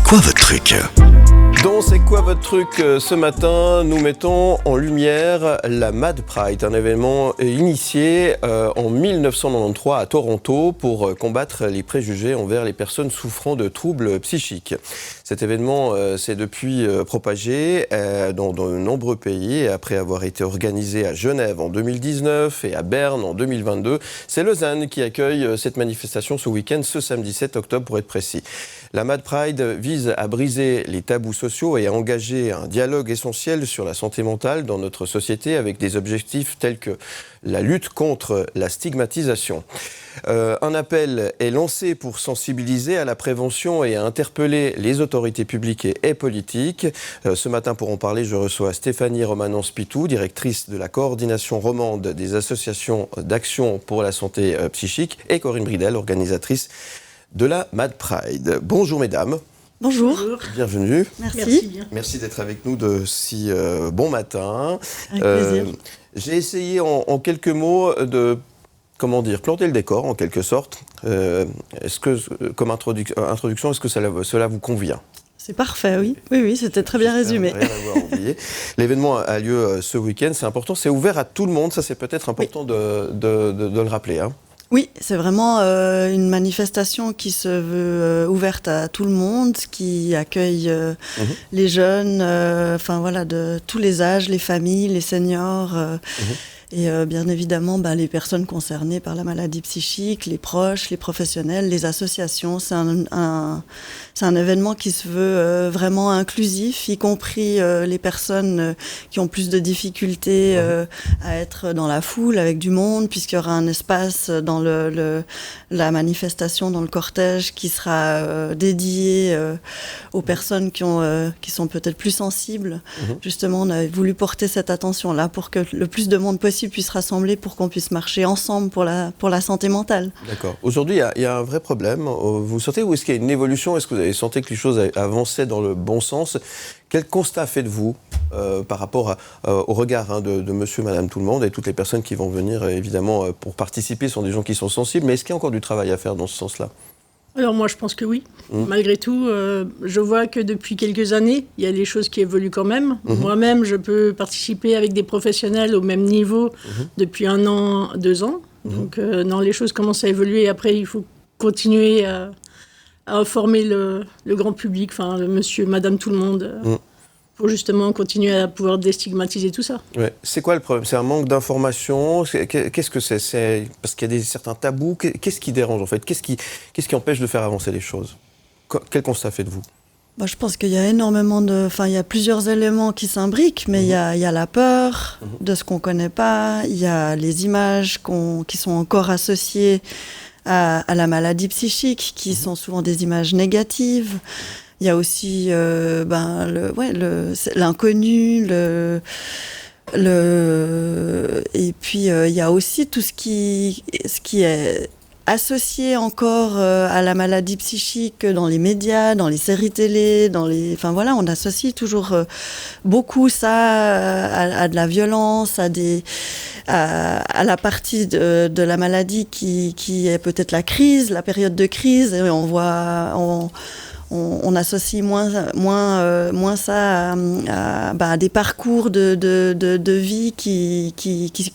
quoi votre truc ? Dans C'est quoi votre truc ce matin, nous mettons en lumière la Mad Pride, un événement initié en 1993 à Toronto pour combattre les préjugés envers les personnes souffrant de troubles psychiques. Cet événement s'est depuis propagé dans de nombreux pays. Après avoir été organisé à Genève en 2019 et à Berne en 2022, c'est Lausanne qui accueille cette manifestation ce week-end, ce samedi 7 octobre pour être précis. La Mad Pride vise à briser les tabous sociaux et à engager un dialogue essentiel sur la santé mentale dans notre société avec des objectifs tels que la lutte contre la stigmatisation. Un appel est lancé pour sensibiliser à la prévention et à interpeller les autorités publiques et politiques. Ce matin, pour en parler, je reçois Stéphanie Romanant-Spitou, directrice de la coordination romande des associations d'action pour la santé psychique, et Corinne Bridel, organisatrice de la Mad Pride. Bonjour mesdames. Bonjour. Bienvenue. Merci. Merci d'être avec nous de si bon matin. Avec plaisir. J'ai essayé en quelques mots de planter le décor en quelque sorte. Est-ce que, comme introduction, est-ce que cela vous convient ? C'est parfait, oui. Oui, c'était très bien résumé. Rien à voir, oublié. L'événement a lieu ce week-end, c'est important, c'est ouvert à tout le monde, ça c'est peut-être important de le rappeler. Hein. Oui, c'est vraiment une manifestation qui se veut ouverte à tout le monde, qui accueille les jeunes, de tous les âges, les familles, les seniors. Et bien évidemment, les personnes concernées par la maladie psychique, les proches, les professionnels, les associations. C'est un événement qui se veut vraiment inclusif, y compris les personnes qui ont plus de difficultés à être dans la foule avec du monde, puisqu'il y aura un espace dans la manifestation, dans le cortège, qui sera dédié aux personnes qui sont peut-être plus sensibles. Justement, on a voulu porter cette attention-là pour que le plus de monde possible puisse rassembler pour qu'on puisse marcher ensemble pour la santé mentale. D'accord. Aujourd'hui, il y a un vrai problème. Vous sentez, ou est-ce qu'il y a une évolution ? Est-ce que vous avez senti que les choses avançaient dans le bon sens ? Quel constat faites-vous par rapport au regard de monsieur, madame, tout le monde, et toutes les personnes qui vont venir, évidemment, pour participer sont des gens qui sont sensibles, mais est-ce qu'il y a encore du travail à faire dans ce sens-là ? Alors moi, je pense que oui. Malgré tout, je vois que depuis quelques années, il y a des choses qui évoluent quand même. Moi-même, je peux participer avec des professionnels au même niveau depuis 1 an, 2 ans. Donc non, les choses commencent à évoluer. Après, il faut continuer à informer le grand public, enfin le monsieur, madame, tout le monde, pour justement continuer à pouvoir déstigmatiser tout ça. Ouais. C'est quoi le problème ? C'est un manque d'information ? Qu'est-ce que c'est parce qu'il y a certains tabous. Qu'est-ce qui dérange en fait ? Qu'est-ce qui empêche de faire avancer les choses ? Quel constat faites-vous ? Je pense qu'il y a énormément il y a plusieurs éléments qui s'imbriquent, mais il y a la peur de ce qu'on ne connaît pas, il y a les images qui sont encore associées à la maladie psychique, qui sont souvent des images négatives. Il y a aussi l'inconnu, et puis il y a aussi tout ce qui est associé encore à la maladie psychique dans les médias, dans les séries télé, on associe toujours beaucoup ça à de la violence, à la partie de la maladie qui est peut-être la crise, la période de crise, et on associe moins ça à des parcours de vie qui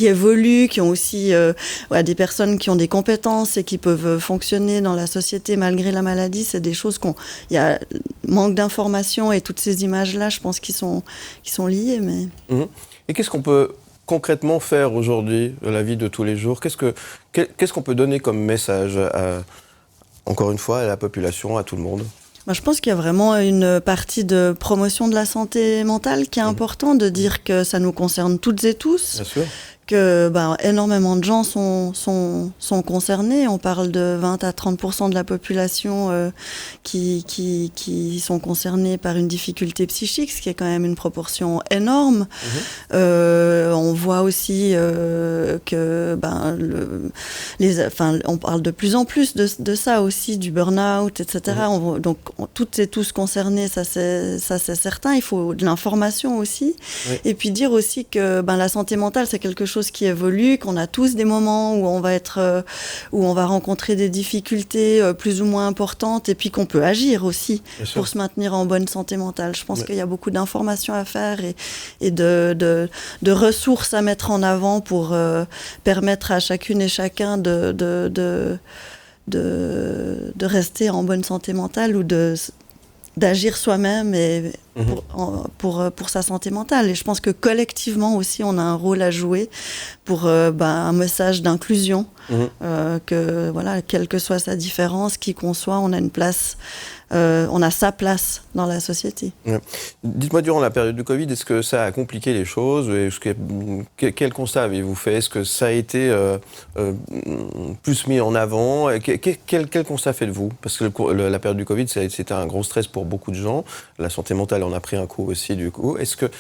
évoluent, qui ont aussi des personnes qui ont des compétences et qui peuvent fonctionner dans la société malgré la maladie. C'est des choses il y a manque d'informations, et toutes ces images-là, je pense, qui sont liées. Mais... Et qu'est-ce qu'on peut concrètement faire aujourd'hui dans la vie de tous les jours ? Qu'est-ce qu'on peut donner comme message encore une fois, à la population, à tout le monde ? Je pense qu'il y a vraiment une partie de promotion de la santé mentale qui est important, de dire que ça nous concerne toutes et tous. Bien sûr. Que énormément de gens sont concernés. On parle de 20 à 30% de la population qui sont concernés par une difficulté psychique, ce qui est quand même une proportion énorme. On voit aussi que on parle de plus en plus de ça aussi, du burn-out, etc. Donc toutes et tous concernés, ça c'est certain. Il faut de l'information aussi. Et puis dire aussi que la santé mentale, c'est quelque chose chose qui évolue, qu'on a tous des moments où on va rencontrer des difficultés plus ou moins importantes et puis qu'on peut agir aussi pour se maintenir en bonne santé mentale. Je pense qu'il y a beaucoup d'informations à faire et de ressources à mettre en avant pour permettre à chacune et chacun de rester en bonne santé mentale ou d'agir soi-même et pour sa santé mentale. Et je pense que collectivement aussi, on a un rôle à jouer pour un message d'inclusion, que voilà, quelle que soit sa différence, qui qu'on soit, on a une place, on a sa place dans la société. Ouais. Dites-moi, durant la période du Covid, est-ce que ça a compliqué les choses ? Quel constat avez-vous fait ? Est-ce que ça a été plus mis en avant ? Quel constat faites-vous ? Parce que la période du Covid, c'était un gros stress pour beaucoup de gens. La santé mentale en a pris un coup aussi, du coup. Est-ce que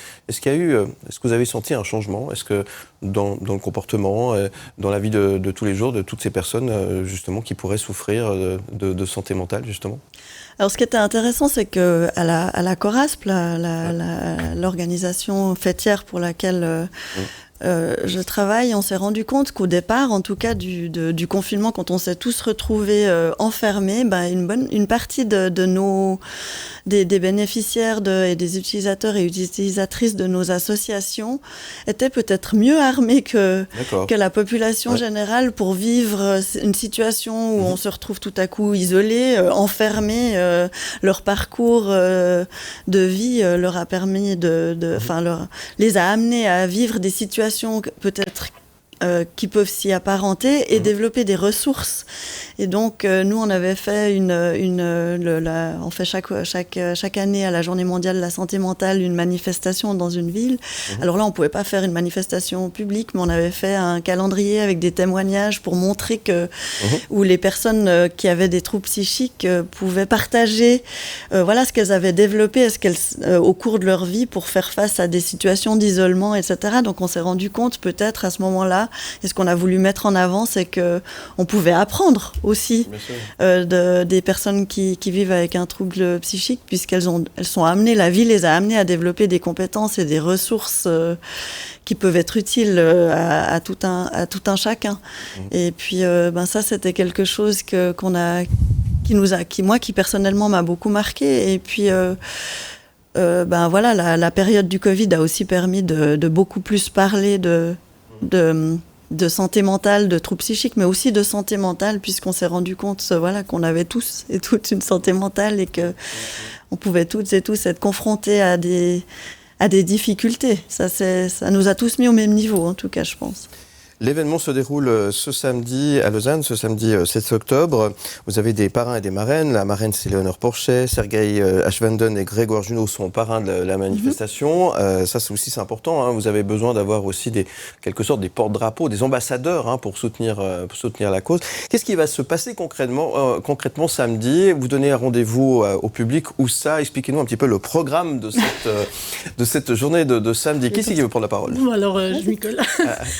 vous avez senti un changement ? Est-ce que dans le comportement, dans la vie de tous les jours de toutes ces personnes, justement, qui pourraient souffrir de santé mentale, justement ? Alors, ce qui était intéressant, c'est que à la Corasp, l'organisation fêtière pour laquelle je travaille, on s'est rendu compte qu'au départ, en tout cas du confinement, quand on s'est tous retrouvés enfermés, une partie des bénéficiaires et des utilisateurs et utilisatrices de nos associations étaient peut-être mieux armés que la population générale pour vivre une situation où on se retrouve tout à coup isolé, enfermé. Leur parcours de vie leur a permis les a amenés à vivre des situations peut-être qui peuvent s'y apparenter et développer des ressources. Et donc, nous, on avait fait on fait chaque année à la Journée mondiale de la santé mentale une manifestation dans une ville. Alors là, on pouvait pas faire une manifestation publique, mais on avait fait un calendrier avec des témoignages pour montrer où les personnes qui avaient des troubles psychiques pouvaient partager ce qu'elles avaient développé au cours de leur vie pour faire face à des situations d'isolement, etc. Donc, on s'est rendu compte peut-être à ce moment-là, et ce qu'on a voulu mettre en avant, c'est qu'on pouvait apprendre aussi des personnes qui vivent avec un trouble psychique, puisqu'elles sont amenées, la vie les a amenées à développer des compétences et des ressources qui peuvent être utiles à tout un chacun. Et puis ça, c'était quelque chose qui personnellement m'a beaucoup marqué. Et puis la période du Covid a aussi permis de beaucoup plus parler de santé mentale, de troubles psychiques, mais aussi de santé mentale, puisqu'on s'est rendu compte qu'on avait tous et toutes une santé mentale et qu'on pouvait toutes et tous être confrontés à des difficultés. Ça nous a tous mis au même niveau, en tout cas, je pense. L'événement se déroule ce samedi à Lausanne, ce samedi 7 octobre. Vous avez des parrains et des marraines. La marraine, c'est Léonore Porchet. Sergei Ashvanden et Grégoire Junot sont parrains de la manifestation. Ça, c'est important. Vous avez besoin d'avoir aussi quelque sorte des porte-drapeaux, des ambassadeurs pour soutenir la cause. Qu'est-ce qui va se passer concrètement samedi ? Vous donnez un rendez-vous au public. Où ça ? Expliquez-nous un petit peu le programme de cette journée de samedi. Qui c'est qui veut prendre la parole ? Alors, je m'y colle.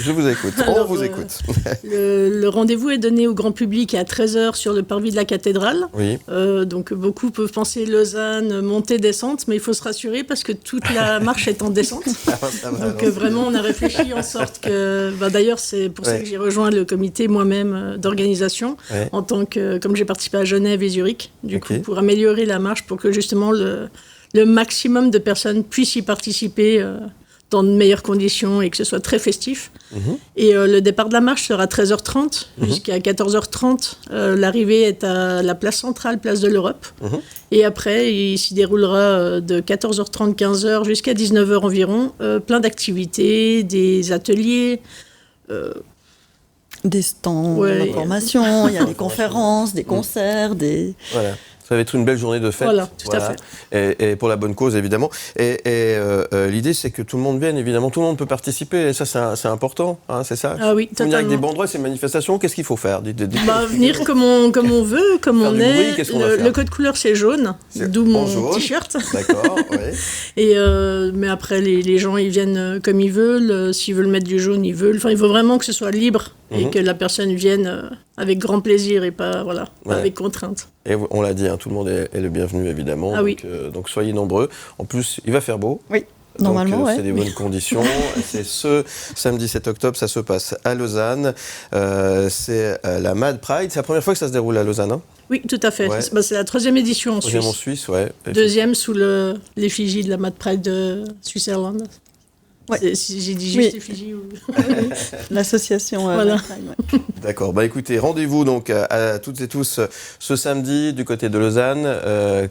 Je vous écoute. On vous écoute. Le rendez-vous est donné au grand public à 13h sur le parvis de la cathédrale. Oui. Donc beaucoup peuvent penser Lausanne, montée, descente, mais il faut se rassurer parce que toute la marche est en descente. Donc vraiment, on a réfléchi en sorte que... d'ailleurs, c'est pour ça que j'ai rejoint le comité moi-même d'organisation, en tant que... Comme j'ai participé à Genève et Zurich, du coup, pour améliorer la marche, pour que justement le maximum de personnes puissent y participer dans de meilleures conditions et que ce soit très festif. Et le départ de la marche sera à 13h30 jusqu'à 14h30. L'arrivée est à la place centrale, place de l'Europe. Et après, il s'y déroulera de 14h30, 15h jusqu'à 19h environ. Plein d'activités, des ateliers. Des stands d'information, il y a des conférences, des concerts, des... Voilà. Ça va être une belle journée de fête. Voilà, tout à fait. Et pour la bonne cause, évidemment. Et l'idée, c'est que tout le monde vienne, évidemment. Tout le monde peut participer. Et ça, c'est important. C'est ça. Ah oui, totalement. Venir avec des banderoles, ces manifestations, qu'est-ce qu'il faut faire ? Venir comme on veut, comme on est. Le code couleur, c'est jaune. D'où mon t-shirt. D'accord, oui. Et mais après, les gens, ils viennent comme ils veulent. S'ils veulent mettre du jaune, ils veulent. Enfin, il faut vraiment que ce soit libre et que la personne vienne avec grand plaisir et pas avec contrainte. Et on l'a dit, tout le monde est le bienvenu, évidemment. Ah oui. Donc soyez nombreux. En plus, il va faire beau. Oui. Normalement, donc, ouais. c'est des bonnes conditions. C'est ce samedi 7 octobre, ça se passe à Lausanne. C'est la Mad Pride. C'est la première fois que ça se déroule à Lausanne, hein? Oui, tout à fait. Ouais. C'est la 3e édition en Troisième Suisse. en Suisse, ouais. Deuxième sous l'effigie de la Mad Pride de Suisse-Irlande. Ouais. J'ai dit juste Oui. effigie ou... L'association. Voilà. D'accord. Bah écoutez, rendez-vous donc à toutes et tous ce samedi du côté de Lausanne,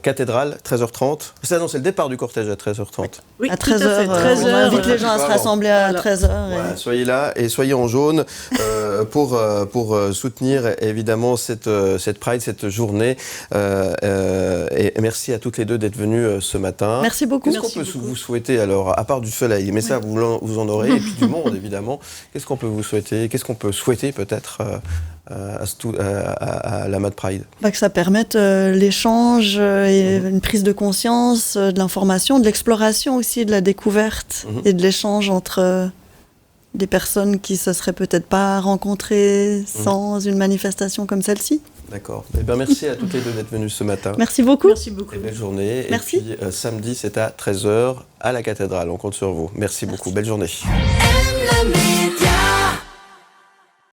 cathédrale, 13h30. Ça, non, c'est le départ du cortège à 13h30. Oui, À tout à 13h, fait. on 13h. invite les gens à se rassembler à Voilà. 13h. Voilà, soyez là et soyez en jaune pour soutenir évidemment cette Pride, cette journée. Et merci à toutes les deux d'être venues ce matin. Merci beaucoup. Qu'est-ce qu'on peut vous souhaiter alors, à part du soleil? Mais ça, vous en aurez, et puis du monde évidemment. Qu'est-ce qu'on peut vous souhaiter? Qu'est-ce qu'on peut souhaiter peut-être à la Mad Pride? Que ça permette l'échange et une prise de conscience, de l'information, de l'exploration aussi, de la découverte et de l'échange entre des personnes qui se seraient peut-être pas rencontrées sans une manifestation comme celle-ci. D'accord. Eh bien, merci à toutes les deux d'être venues ce matin. Merci beaucoup. Merci beaucoup. Et belle journée. Merci. Et puis samedi, c'est à 13h à la cathédrale. On compte sur vous. Merci beaucoup. Belle journée. M, le média.